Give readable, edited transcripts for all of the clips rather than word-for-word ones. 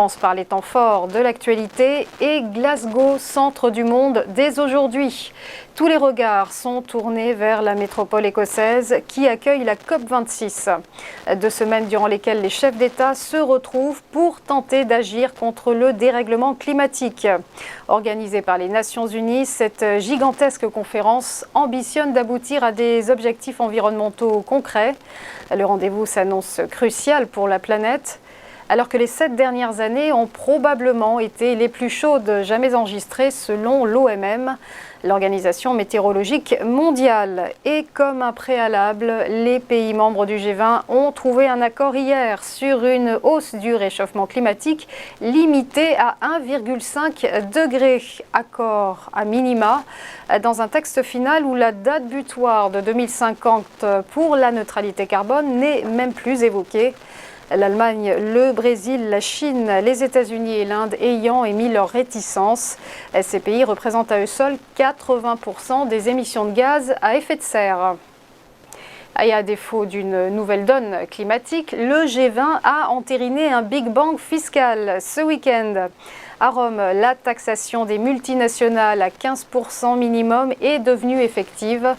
commence par les temps forts de l'actualité et Glasgow, centre du monde dès aujourd'hui. Tous les regards sont tournés vers la métropole écossaise qui accueille la COP26. 2 semaines durant lesquelles les chefs d'État se retrouvent pour tenter d'agir contre le dérèglement climatique. Organisée par les Nations Unies, cette gigantesque conférence ambitionne d'aboutir à des objectifs environnementaux concrets. Le rendez-vous s'annonce crucial pour la planète. Alors que les 7 dernières années ont probablement été les plus chaudes jamais enregistrées selon l'OMM, l'Organisation météorologique mondiale. Et comme un préalable, les pays membres du G20 ont trouvé un accord hier sur une hausse du réchauffement climatique limitée à 1,5 degré. Accord à minima dans un texte final où la date butoir de 2050 pour la neutralité carbone n'est même plus évoquée. L'Allemagne, le Brésil, la Chine, les États-Unis et l'Inde ayant émis leur réticence. Ces pays représentent à eux seuls 80% des émissions de gaz à effet de serre. Et à défaut d'une nouvelle donne climatique, le G20 a entériné un Big Bang fiscal ce week-end. À Rome, la taxation des multinationales à 15% minimum est devenue effective.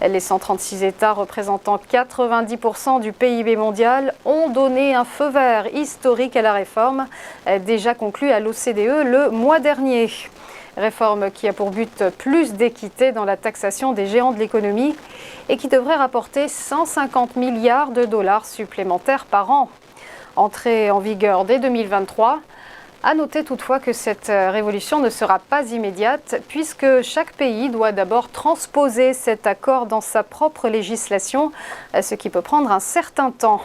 Les 136 États représentant 90% du PIB mondial ont donné un feu vert historique à la réforme, déjà conclue à l'OCDE le mois dernier. Réforme qui a pour but plus d'équité dans la taxation des géants de l'économie et qui devrait rapporter 150 milliards de dollars supplémentaires par an. Entrée en vigueur dès 2023. À noter toutefois que cette révolution ne sera pas immédiate puisque chaque pays doit d'abord transposer cet accord dans sa propre législation, ce qui peut prendre un certain temps.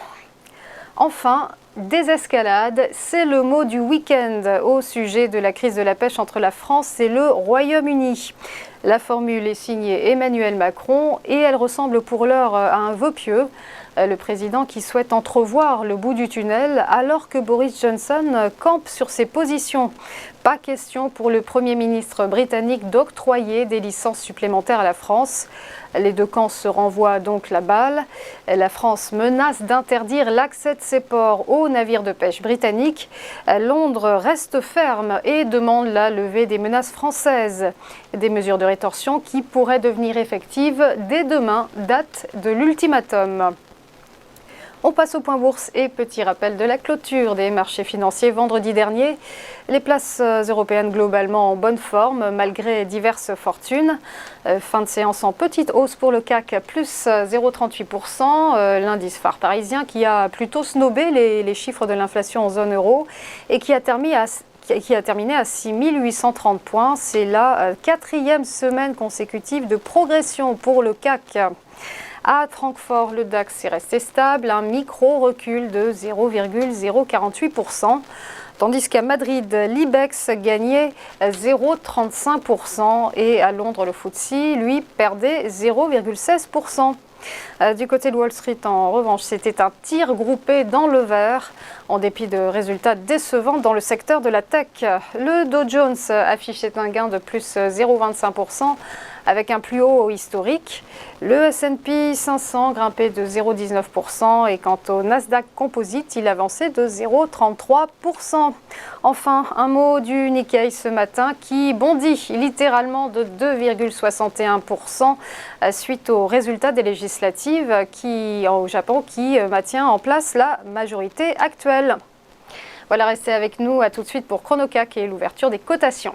Enfin, désescalade, c'est le mot du week-end au sujet de la crise de la pêche entre la France et le Royaume-Uni. La formule est signée Emmanuel Macron et elle ressemble pour l'heure à un vœu pieux. Le président qui souhaite entrevoir le bout du tunnel alors que Boris Johnson campe sur ses positions. Pas question pour le Premier ministre britannique d'octroyer des licences supplémentaires à la France. Les deux camps se renvoient donc la balle. La France menace d'interdire l'accès de ses ports aux navires de pêche britanniques. Londres reste ferme et demande la levée des menaces françaises. Des mesures de rétorsion qui pourraient devenir effectives dès demain, date de l'ultimatum. On passe au point bourse et petit rappel de la clôture des marchés financiers vendredi dernier. Les places européennes globalement en bonne forme malgré diverses fortunes. Fin de séance en petite hausse pour le CAC, plus 0,38%. L'indice phare parisien qui a plutôt snobé les chiffres de l'inflation en zone euro et qui a terminé à 6 830 points. C'est la 4e semaine consécutive de progression pour le CAC. À Francfort, le DAX est resté stable, un micro-recul de 0,048%, tandis qu'à Madrid, l'IBEX gagnait 0,35% et à Londres, le FTSE, lui, perdait 0,16%. Du côté de Wall Street, en revanche, c'était un tir groupé dans le vert, en dépit de résultats décevants dans le secteur de la tech. Le Dow Jones affichait un gain de plus 0,25%, avec un plus haut historique. Le S&P 500 grimpait de 0,19% et quant au Nasdaq Composite, il avançait de 0,33%. Enfin, un mot du Nikkei ce matin qui bondit littéralement de 2,61% suite aux résultats des législatives au Japon qui maintient en place la majorité actuelle. Voilà, restez avec nous, à tout de suite pour ChronoCAC et l'ouverture des cotations.